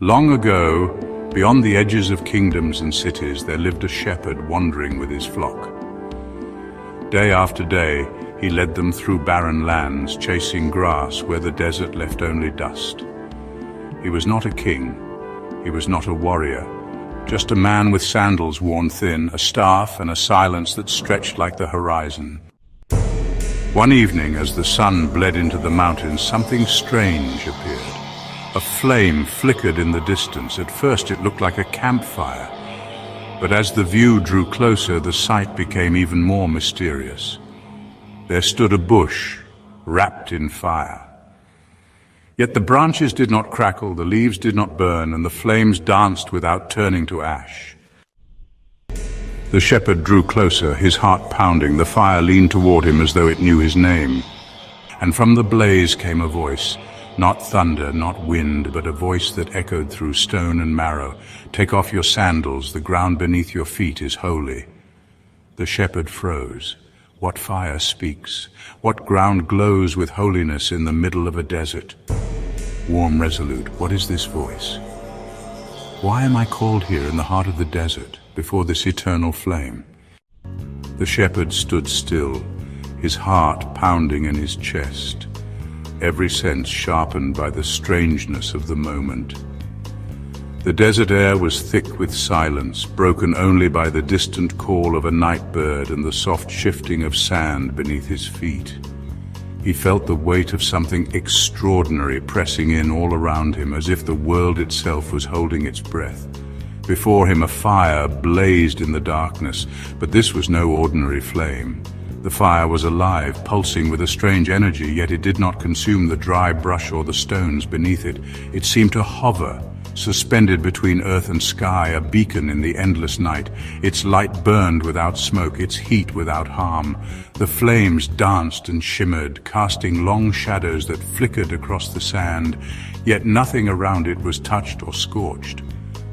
Long ago, beyond the edges of kingdoms and cities, there lived a shepherd wandering with his flock. Day after day, he led them through barren lands, chasing grass where the desert left only dust. He was not a king, he was not a warrior, just a man with sandals worn thin, a staff and a silence that stretched like the horizon. One evening, as the sun bled into the mountains, something strange appeared. A flame flickered in the distance. At first it looked like a campfire, but as the view drew closer, the sight became even more mysterious. There stood a bush, wrapped in fire. Yet the branches did not crackle, the leaves did not burn, and the flames danced without turning to ash. The shepherd drew closer, his heart pounding. The fire leaned toward him as though it knew his name. And from the blaze came a voice. Not thunder, not wind, but a voice that echoed through stone and marrow. Take off your sandals, the ground beneath your feet is holy. The shepherd froze. What fire speaks? What ground glows with holiness in the middle of a desert? Warm, resolute, what is this voice? Why am I called here in the heart of the desert, before this eternal flame? The shepherd stood still, his heart pounding in his chest, every sense sharpened by the strangeness of the moment. The desert air was thick with silence, broken only by the distant call of a night bird and the soft shifting of sand beneath his feet. He felt the weight of something extraordinary pressing in all around him, as if the world itself was holding its breath. Before him a fire blazed in the darkness, but this was no ordinary flame. The fire was alive, pulsing with a strange energy, yet it did not consume the dry brush or the stones beneath it. It seemed to hover, suspended between earth and sky, a beacon in the endless night. Its light burned without smoke, its heat without harm. The flames danced and shimmered, casting long shadows that flickered across the sand, yet nothing around it was touched or scorched.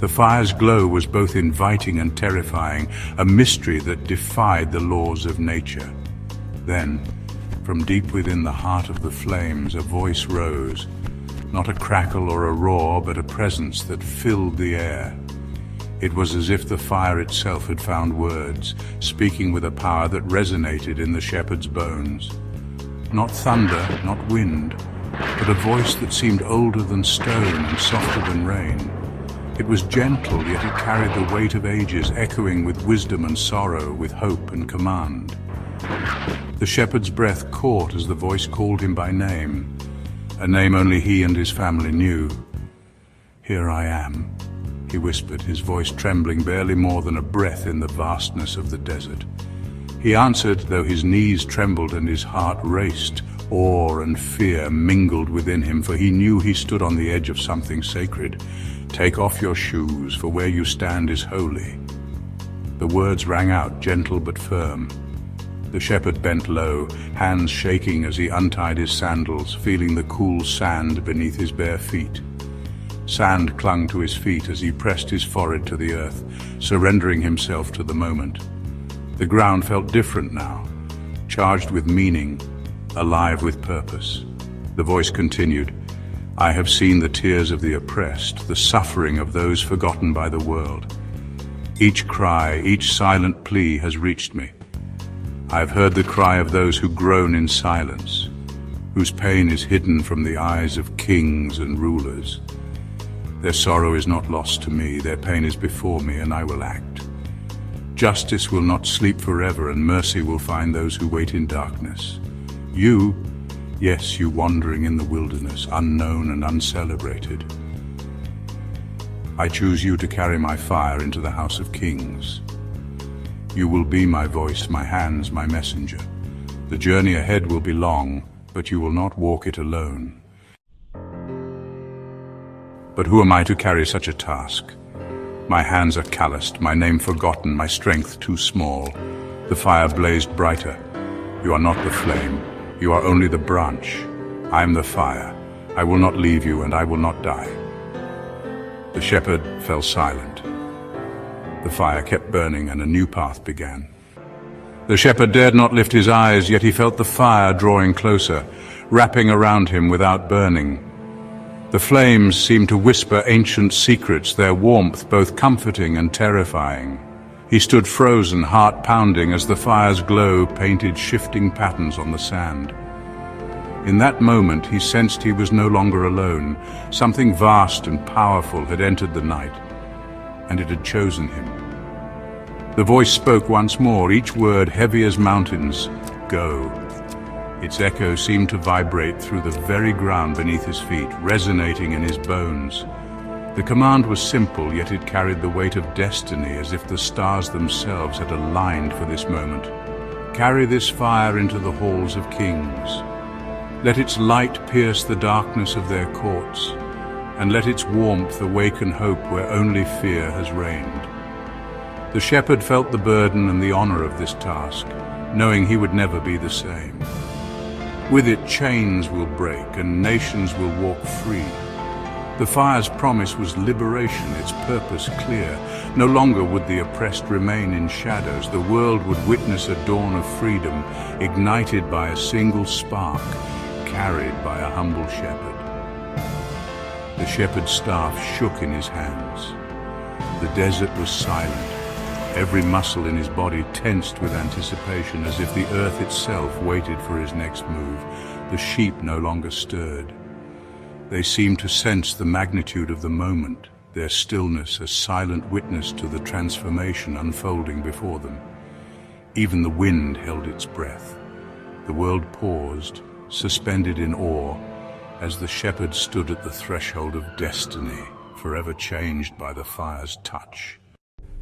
The fire's glow was both inviting and terrifying, a mystery that defied the laws of nature. Then, from deep within the heart of the flames, a voice rose. Not a crackle or a roar, but a presence that filled the air. It was as if the fire itself had found words, speaking with a power that resonated in the shepherd's bones. Not thunder, not wind, but a voice that seemed older than stone and softer than rain. It was gentle, yet it carried the weight of ages, echoing with wisdom and sorrow, with hope and command. The shepherd's breath caught as the voice called him by name, a name only he and his family knew. "Here I am," he whispered, his voice trembling barely more than a breath in the vastness of the desert. He answered, though his knees trembled and his heart raced. Awe and fear mingled within him, for he knew he stood on the edge of something sacred. "Take off your shoes, for where you stand is holy." The words rang out, gentle but firm. The shepherd bent low, hands shaking as he untied his sandals, feeling the cool sand beneath his bare feet. Sand clung to his feet as he pressed his forehead to the earth, surrendering himself to the moment. The ground felt different now, charged with meaning, alive with purpose. The voice continued, "I have seen the tears of the oppressed, the suffering of those forgotten by the world. Each cry, each silent plea has reached me. I have heard the cry of those who groan in silence, whose pain is hidden from the eyes of kings and rulers. Their sorrow is not lost to me, their pain is before me, and I will act. Justice will not sleep forever, and mercy will find those who wait in darkness. You, yes, you wandering in the wilderness, unknown and uncelebrated. I choose you to carry my fire into the house of kings. You will be my voice, my hands, my messenger. The journey ahead will be long, but you will not walk it alone. But who am I to carry such a task? My hands are calloused, my name forgotten, my strength too small. The fire blazed brighter. You are not the flame. You are only the branch. I am the fire. I will not leave you, and I will not die." The shepherd fell silent. The fire kept burning, and a new path began. The shepherd dared not lift his eyes, yet he felt the fire drawing closer, wrapping around him without burning. The flames seemed to whisper ancient secrets, their warmth both comforting and terrifying. He stood frozen, heart pounding, as the fire's glow painted shifting patterns on the sand. In that moment, he sensed he was no longer alone. Something vast and powerful had entered the night, and it had chosen him. The voice spoke once more, each word heavy as mountains. Go. Its echo seemed to vibrate through the very ground beneath his feet, resonating in his bones. The command was simple, yet it carried the weight of destiny, as if the stars themselves had aligned for this moment. Carry this fire into the halls of kings. Let its light pierce the darkness of their courts, and let its warmth awaken hope where only fear has reigned. The shepherd felt the burden and the honor of this task, knowing he would never be the same. With it, chains will break and nations will walk free. The fire's promise was liberation, its purpose clear. No longer would the oppressed remain in shadows. The world would witness a dawn of freedom, ignited by a single spark, carried by a humble shepherd. The shepherd's staff shook in his hands. The desert was silent. Every muscle in his body tensed with anticipation, as if the earth itself waited for his next move. The sheep no longer stirred. They seemed to sense the magnitude of the moment, their stillness a silent witness to the transformation unfolding before them. Even the wind held its breath. The world paused, suspended in awe, as the shepherd stood at the threshold of destiny, forever changed by the fire's touch.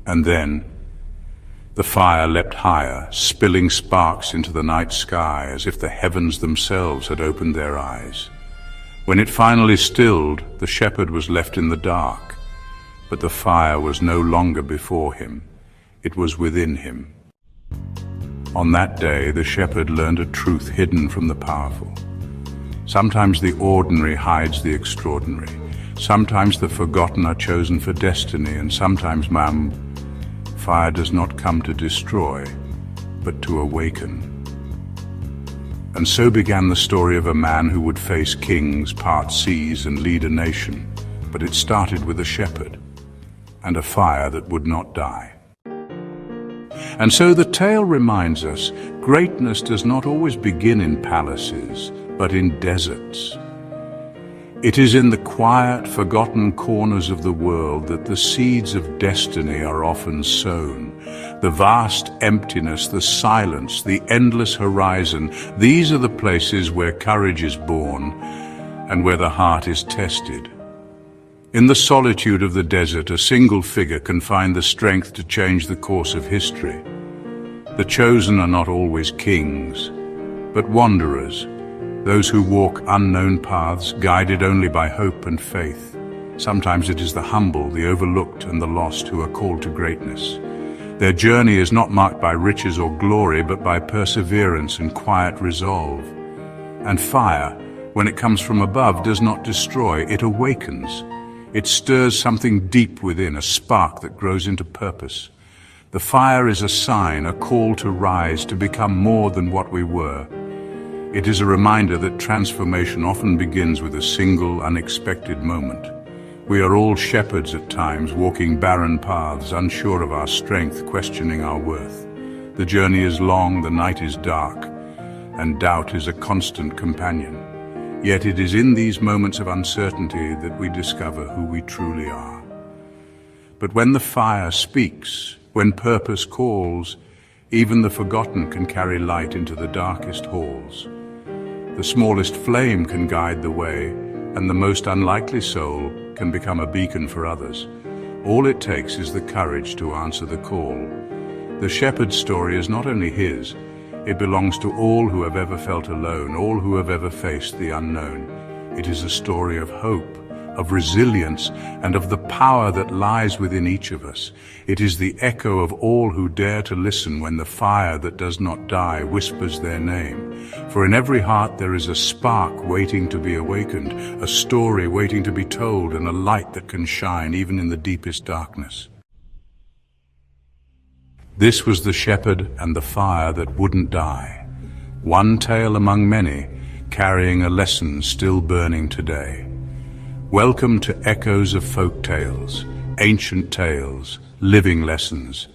And then, the fire leapt higher, spilling sparks into the night sky, as if the heavens themselves had opened their eyes. When it finally stilled, the shepherd was left in the dark, but the fire was no longer before him. It was within him. On that day, the shepherd learned a truth hidden from the powerful. Sometimes the ordinary hides the extraordinary. Sometimes the forgotten are chosen for destiny, and sometimes, fire does not come to destroy, but to awaken. And so began the story of a man who would face kings, part seas, and lead a nation. But it started with a shepherd, and a fire that would not die. And so the tale reminds us, greatness does not always begin in palaces, but in deserts. It is in the quiet, forgotten corners of the world that the seeds of destiny are often sown. The vast emptiness, the silence, the endless horizon, these are the places where courage is born and where the heart is tested. In the solitude of the desert, a single figure can find the strength to change the course of history. The chosen are not always kings, but wanderers, those who walk unknown paths, guided only by hope and faith. Sometimes it is the humble, the overlooked, and the lost who are called to greatness. Their journey is not marked by riches or glory, but by perseverance and quiet resolve. And fire, when it comes from above, does not destroy, it awakens. It stirs something deep within, a spark that grows into purpose. The fire is a sign, a call to rise, to become more than what we were. It is a reminder that transformation often begins with a single, unexpected moment. We are all shepherds at times, walking barren paths, unsure of our strength, questioning our worth. The journey is long, the night is dark, and doubt is a constant companion. Yet it is in these moments of uncertainty that we discover who we truly are. But when the fire speaks, when purpose calls, even the forgotten can carry light into the darkest halls. The smallest flame can guide the way, and the most unlikely soul can become a beacon for others. All it takes is the courage to answer the call. The shepherd's story is not only his, it belongs to all who have ever felt alone, all who have ever faced the unknown. It is a story of hope, of resilience, and of the power that lies within each of us. It is the echo of all who dare to listen when the fire that does not die whispers their name. For in every heart there is a spark waiting to be awakened, a story waiting to be told, and a light that can shine even in the deepest darkness. This was the shepherd and the fire that wouldn't die. One tale among many, carrying a lesson still burning today. Welcome to Echoes of Folk Tales, ancient tales, living lessons,